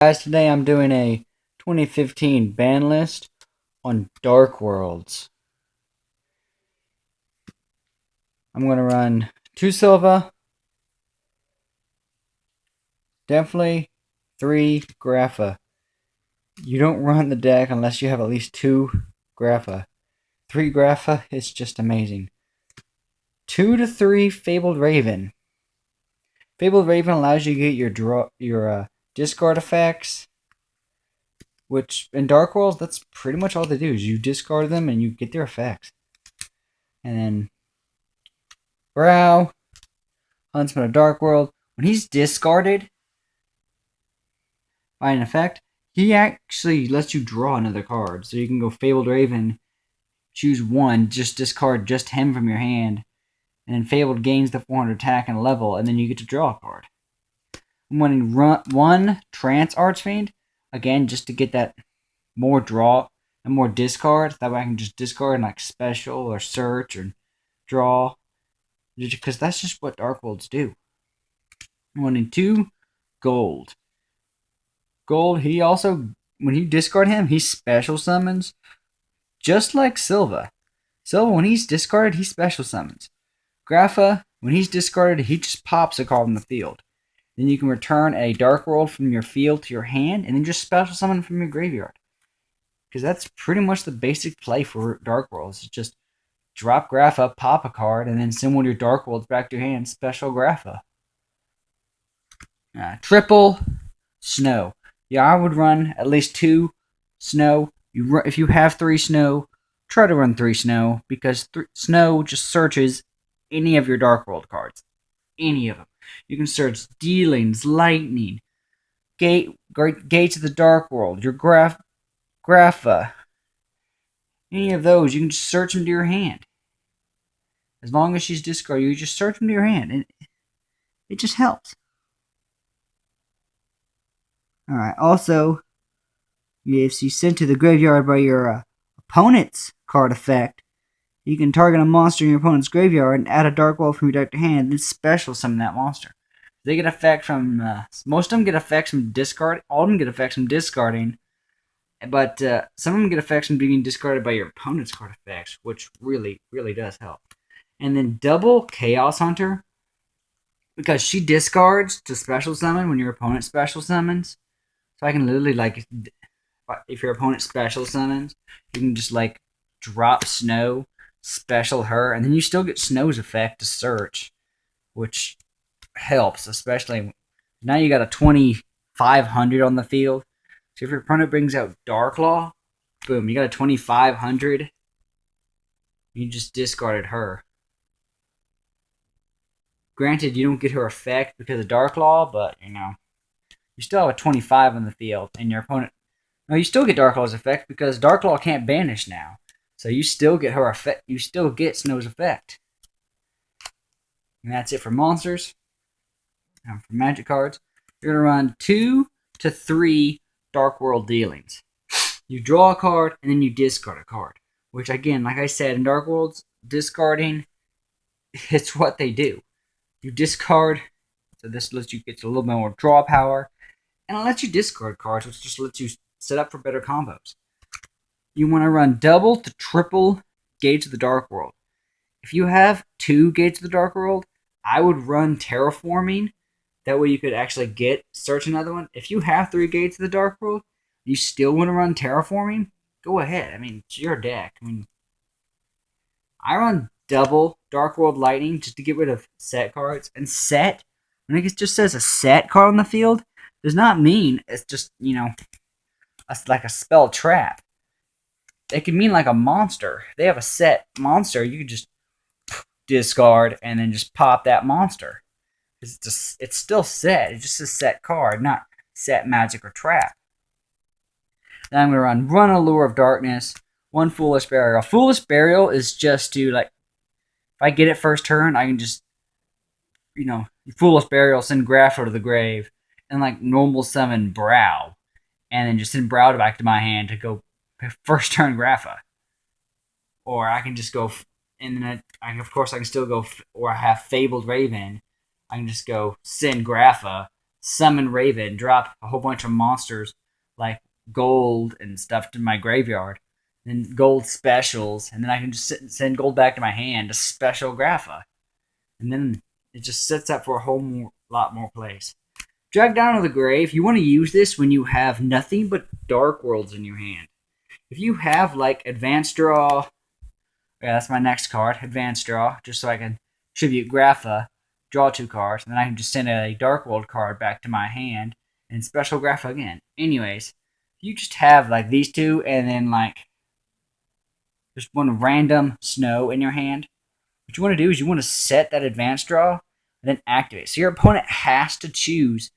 Guys, today I'm doing a 2015 ban list on Dark Worlds. I'm going to run 2 Silva, definitely 3 Grapha. You don't run the deck unless you have at least 2 Grapha. 3 Grapha is just amazing. 2 to 3 Fabled Raven. Fabled Raven allows you to get your discard effects, which in Dark Worlds, that's pretty much all they do is you discard them and you get their effects. And then Brow, Huntsman of Dark World, when he's discarded by an effect, he actually lets you draw another card. So you can go Fabled Raven, choose one, just discard just him from your hand, and then Fabled gains the 400 attack and level, and then you get to draw a card. I'm running one Trance Archfiend, again, just to get that more draw and more discard. That way I can just discard and like special or search or draw, because that's just what Dark Worlds do. I'm running 2 Gold. Gold, he also, when you discard him, he special summons, just like Silva. Silva, when he's discarded, he special summons. Grapha, when he's discarded, he just pops a card from the field. Then you can return a Dark World from your field to your hand, and then just special summon from your graveyard. Because that's pretty much the basic play for Dark Worlds. It's just drop Grapha, pop a card, and then send one of your Dark Worlds back to your hand, special Grapha. Triple Snow. Yeah, I would run at least 2 Snow. If you have 3 Snow, try to run 3 Snow, because Snow just searches any of your Dark World cards. Any of them. You can search Dealings, Lightning, Gates of the Dark World, your Grapha. Any of those, you can just search them to your hand. As long as she's discarded, you just search them to your hand, and it just helps. Alright, also, if she's sent to the graveyard by your opponent's card effect, you can target a monster in your opponent's graveyard and add a Dark World from your deck to hand, and special summon that monster. They get effect from, most of them get effects from discard, all of them get effects from discarding, but some of them get effects from being discarded by your opponent's card effects, which really, really does help. And then double Chaos Hunter, because she discards to special summon when your opponent special summons. So I can literally, like, if your opponent special summons, you can just, like, drop Snow, special her, and then you still get Snow's effect to search, which helps, especially now you got a 2500 on the field. So if your opponent brings out Darklaw, boom, you got a 2500. You just discarded her. Granted, you don't get her effect because of Darklaw, but, you still have a 25 on the field, and your opponent... No, you still get Darklaw's effect because Darklaw can't banish now. So you still get her effect. You still get Snow's effect. And that's it for monsters. Now for magic cards, you're going to run 2 to 3 Dark World Dealings. You draw a card, and then you discard a card. Which, again, like I said, in Dark Worlds, discarding, it's what they do. You discard, so this lets you get a little bit more draw power, and it lets you discard cards, which just lets you set up for better combos. You want to run double to triple Gates of the Dark World. If you have 2 Gates of the Dark World, I would run Terraforming. That way you could actually search another one. If you have 3 Gates of the Dark World, you still want to run Terraforming, go ahead. I mean, it's your deck. I run double Dark World Lightning just to get rid of set cards. And set, when it just says a set card on the field, does not mean it's just, like a spell trap. It can mean like a monster. If they have a set monster, you can just discard and then just pop that monster. It's still set. It's just a set card, not set magic or trap. Then I'm going to run Allure of Darkness, 1 Foolish Burial. Foolish Burial is just to, like, if I get it first turn, I can just, Foolish Burial, send Grapho to the grave, and, like, normal summon Brow, and then just send Brow back to my hand to go first turn Grapha. Or I can just go, and then I can still go, or I have Fabled Raven. I can just go send Grapha, summon Raven, drop a whole bunch of monsters like gold and stuff to my graveyard, then gold specials, and then I can just send gold back to my hand to special Grapha, and then it just sets up for a lot more plays. Drag down to the grave. You want to use this when you have nothing but Dark Worlds in your hand. If you have like Advanced Draw, yeah, that's my next card, Advanced Draw, just so I can tribute Grapha, draw 2 cards, and then I can just send a Dark World card back to my hand and special Grapha again. Anyways, you just have like these two and then like just one random snow in your hand. What you want to do is you want to set that Advanced Draw and then activate. So your opponent has to choose.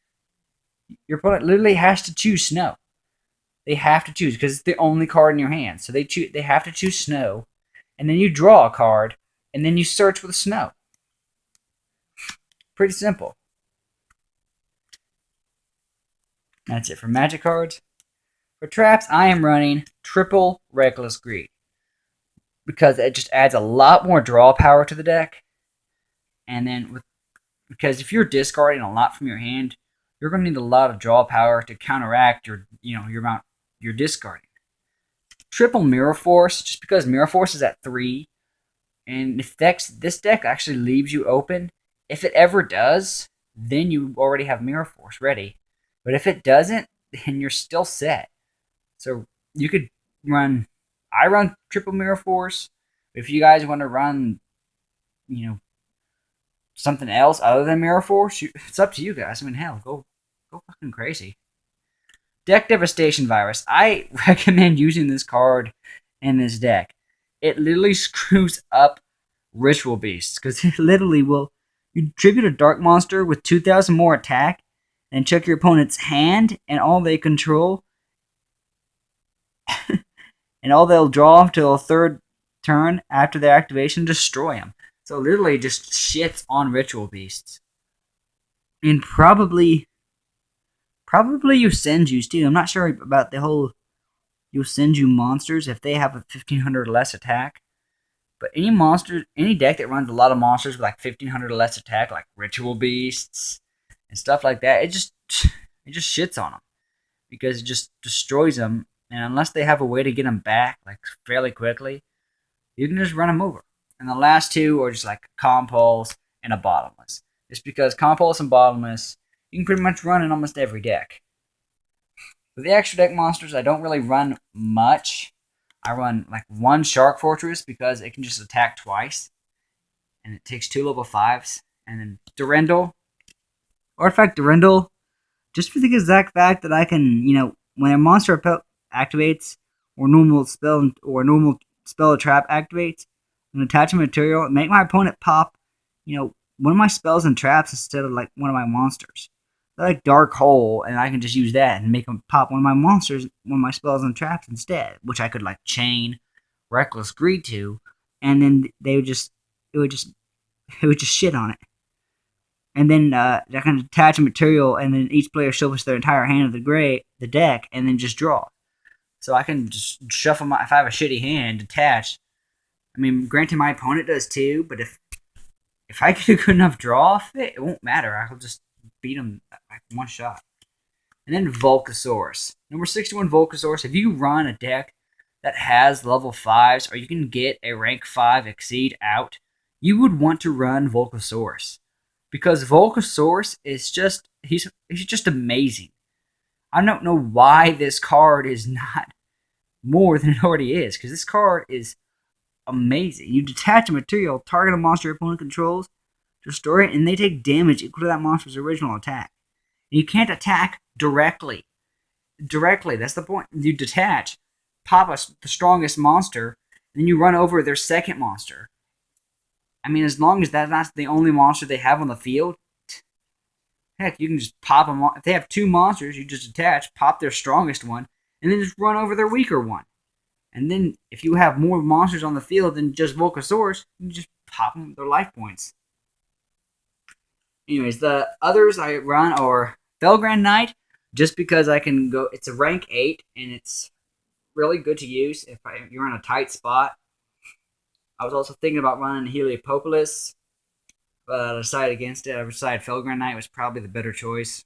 Your opponent literally has to choose snow. They have to choose because it's the only card in your hand. So they have to choose snow, and then you draw a card, and then you search with snow. Pretty simple. That's it for magic cards. For traps, I am running triple Reckless Greed because it just adds a lot more draw power to the deck. And then because if you're discarding a lot from your hand, you're going to need a lot of draw power to counteract your amount you're discarding. Triple Mirror Force, just because Mirror Force is at 3, and if this deck actually leaves you open. If it ever does, then you already have Mirror Force ready. But if it doesn't, then you're still set. So you could I run Triple Mirror Force. If you guys want to run, something else other than Mirror Force, it's up to you guys. I mean, hell, go fucking crazy. Deck Devastation Virus. I recommend using this card in this deck. It literally screws up Ritual Beasts because it literally will. You tribute a dark monster with 2,000 more attack and check your opponent's hand and all they control, and all they'll draw until a third turn after their activation, destroy them. So literally just shits on Ritual Beasts. And probably Yusenju's too. I'm not sure about the whole Yusenju monsters if they have a 1,500 or less attack. But any deck that runs a lot of monsters with like 1,500 or less attack, like Ritual Beasts and stuff like that, it just shits on them because it just destroys them. And unless they have a way to get them back like fairly quickly, you can just run them over. And the last two are just like Compulse and a Bottomless. Just because Compulse and Bottomless, you can pretty much run in almost every deck. For the extra deck monsters, I don't really run much. I run like 1 Shark Fortress because it can just attack twice. And it takes 2 level 5s. And then Durendal. Artifact Durendal. Just for the exact fact that I can, when a monster activates, or normal spell or trap activates, and attach a material, and make my opponent pop, one of my spells and traps instead of like one of my monsters. I like Dark Hole, and I can just use that and make them pop one of my spells and traps instead, which I could like chain Reckless Greed to, and then it would just shit on it. And then I can attach a material, and then each player shuffles their entire hand of the deck, and then just draw. So I can just shuffle if I have a shitty hand, attach. I mean, granted, my opponent does too, but if I get a good enough draw off it, it won't matter. I'll just beat him like 1 shot. And then Volcasaurus. Number 61 Volcasaurus. If you run a deck that has level 5s, or you can get a rank 5 exceed out, you would want to run Volcasaurus. Because Volcasaurus is he's just amazing. I don't know why this card is not more than it already is, because this card is amazing. You detach a material, target a monster your opponent controls, destroy it, and they take damage equal to that monster's original attack. And you can't attack directly. That's the point. You detach, pop the strongest monster, then you run over their second monster. I mean, as long as that's not the only monster they have on the field, heck, you can just pop them. If they have 2 monsters, you just attach, pop their strongest one, and then just run over their weaker one. And then if you have more monsters on the field than just Volcasaurus, you can just pop them their life points. Anyways, the others I run are Felgrand Knight, just because I can go. It's a rank 8, and it's really good to use if you're in a tight spot. I was also thinking about running Heliopolis, but I decided against it. I decided Felgrand Knight was probably the better choice.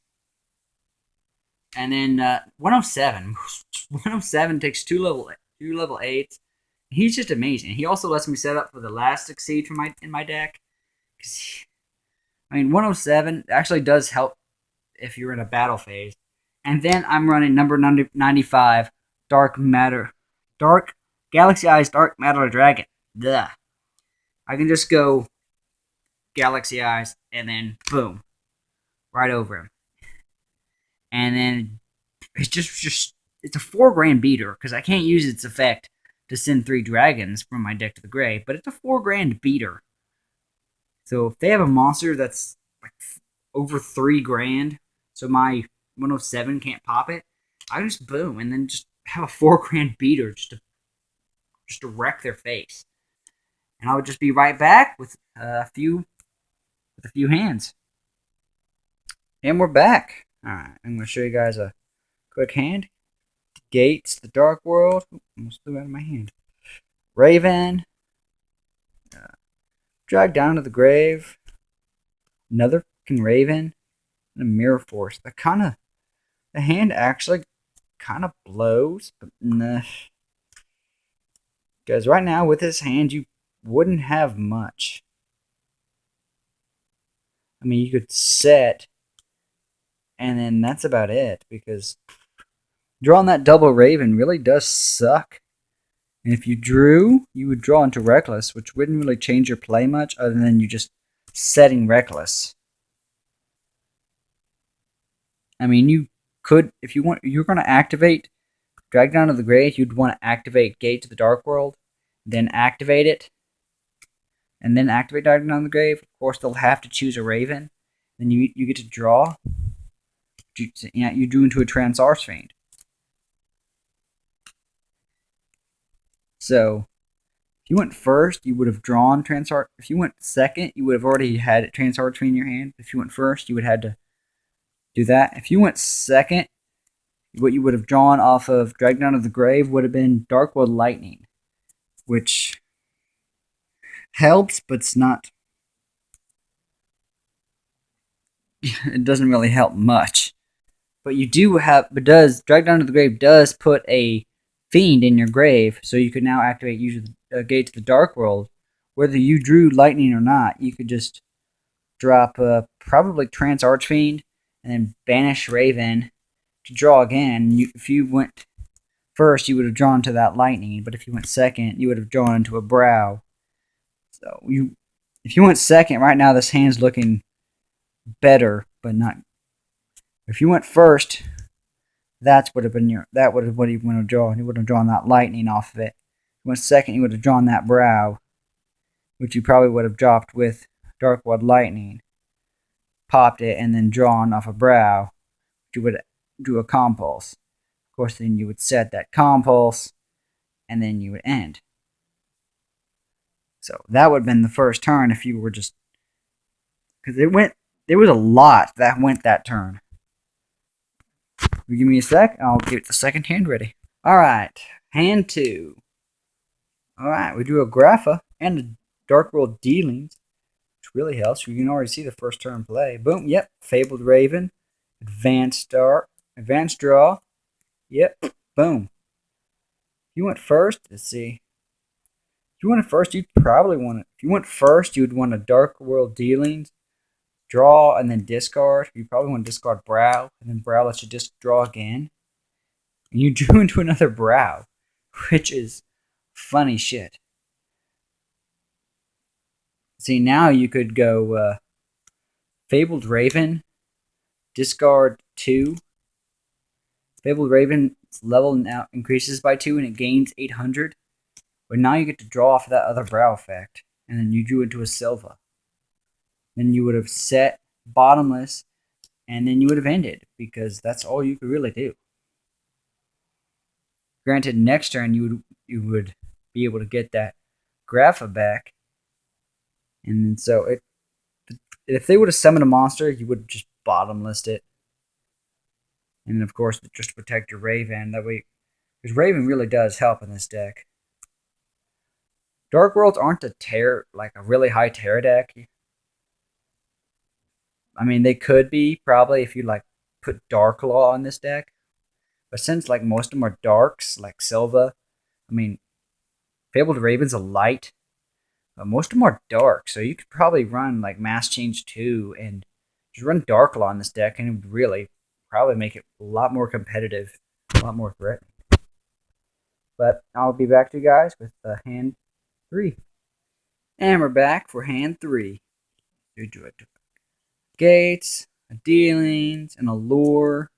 And then 107. 107 takes two level 8s. He's just amazing. He also lets me set up for the last succeed for my in my deck. I mean, 107 actually does help if you're in a battle phase. And then I'm running number 95, Dark Galaxy Eyes Dark Matter Dragon. Duh. I can just go Galaxy Eyes and then boom, right over him. And then it's just it's a 4 grand beater because I can't use its effect to send 3 dragons from my deck to the grave, but it's a 4 grand beater. So if they have a monster that's like over 3 grand, so my 107 can't pop it, I just boom and then just have a 4 grand beater just to wreck their face, and I would just be right back with a few hands. And we're back. All right, I'm gonna show you guys a quick hand. Gates, the Dark World. Ooh, almost threw it out of my hand. Raven. Drag down to the grave. Another fucking Raven. And a Mirror Force. The hand actually kind of blows, but nah. Because right now with this hand, you wouldn't have much. I mean, you could set, and then that's about it. Because drawing that double Raven really does suck. And if you drew, you would draw into Reckless, which wouldn't really change your play much other than you just setting Reckless. I mean, you could, if you want, you're going to activate Drag Down to the Grave, you'd want to activate Gate to the Dark World, then activate it, and then activate Drag Down to the Grave. Of course, they'll have to choose a Raven. Then you get to draw. You drew into a Transarse Fiend. So, if you went first, you would have drawn Transarch. If you went second, you would have already had Transarch Fiend in your hand. If you went first, you would have had to do that. If you went second, what you would have drawn off of Drag Down to the Grave would have been Darkwood Lightning, which helps, but it's not. It doesn't really help much. But you do have, but Drag Down to the Grave does put a Fiend in your grave, so you could now activate use the Gate to the Dark World. Whether you drew Lightning or not, you could just drop probably Trance Archfiend and then banish Raven to draw again. If you went first, you would have drawn to that Lightning, but if you went second, you would have drawn into a Brow. So if you went second, right now this hand's looking better, but not. If you went first, that would have been what he would have drawn. He would have drawn that Lightning off of it. If you went second, you would have drawn that Brow, which you probably would have dropped with Darkwood Lightning, popped it, and then drawn off a Brow. You would do a Compulse. Of course, then you would set that Compulse, and then you would end. So that would have been the first turn if you were just, because there was a lot that went that turn. You give me a sec, I'll get the second hand ready. Alright, hand 2. Alright, we drew a Grapha and a Dark World Dealings, which really helps. You can already see the first turn play. Boom, yep, Fabled Raven, Advanced Draw, yep, boom. If you went first, let's see. If you went first, you'd probably want it. If you went first, you'd want a Dark World Dealings, draw, and then discard. You probably want to discard Brow, and then Brow lets you just draw again. And you drew into another Brow, which is funny shit. See, now you could go Fabled Raven, discard 2. Fabled Raven's level now increases by 2 and it gains 800. But now you get to draw off of that other Brow effect. And then you drew into a Silva. Then you would have set Bottomless, and then you would have ended, because that's all you could really do. Granted, next turn you would be able to get that Grapha back, and so if they would have summoned a monster, you would just Bottomless it, and then of course just to protect your Raven. That way, because Raven really does help in this deck. Dark Worlds aren't like a really high Terra deck. I mean, they could be, probably, if you like put Dark Law on this deck. But since like most of them are darks, like Silva, I mean, Fabled Raven's a light, but most of them are dark. So you could probably run like Mass Change 2 and just run Dark Law on this deck, and it would really probably make it a lot more competitive, a lot more threatening. But I'll be back to you guys with hand 3. And we're back for hand 3. Gates, dealings, an allure,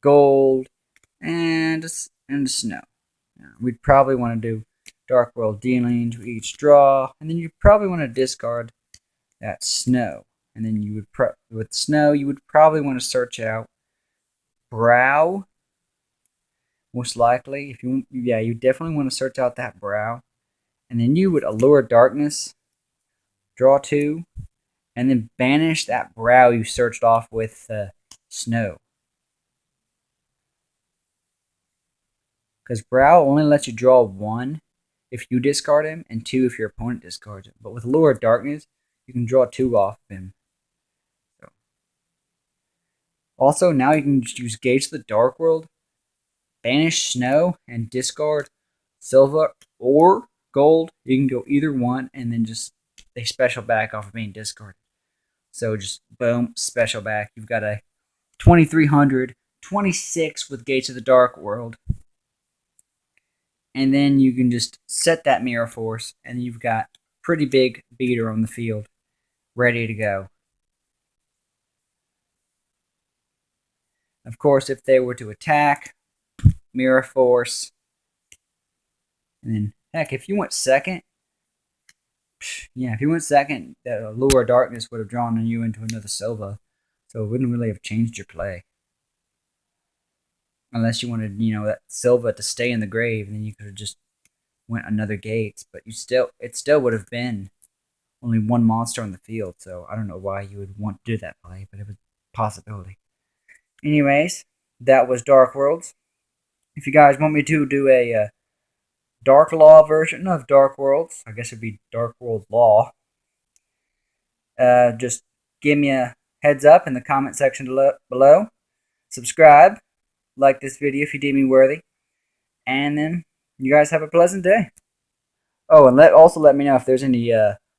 gold, and a snow. We'd probably want to do Dark World dealings with each draw, and then you'd probably want to discard that snow. And then you would with snow, you would probably want to search out Brow. Most likely, if you you definitely want to search out that Brow, and then you would allure Darkness, draw 2, and then banish that Brow you searched off with snow. Because Brow only lets you draw 1 if you discard him, and 2 if your opponent discards him. But with Allure of Darkness, you can draw 2 off of him. So. Also, now you can just use Gauge the Dark World, banish Snow, and discard Silva or Gold. You can go either one, and then just they special back off of being discarded. So just boom, special back. You've got a 2300, 26 with Gates of the Dark World. And then you can just set that Mirror Force, and you've got pretty big beater on the field, ready to go. Of course, if they were to attack, Mirror Force, and then, heck, if you went second, that Allure of Darkness would have drawn you into another Silva, so it wouldn't really have changed your play. Unless you wanted, that Silva to stay in the grave, and then you could have just went another Gates, but it still would have been only one monster on the field, so I don't know why you would want to do that play, but it was a possibility. Anyways, that was Dark Worlds. If you guys want me to do a Dark Law version of Dark Worlds, I guess it'd be Dark World Law, just give me a heads up in the comment section below. Subscribe. Like this video if you deem me worthy. And then you guys have a pleasant day. Oh, and also let me know if there's any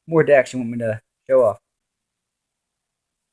more decks you want me to show off.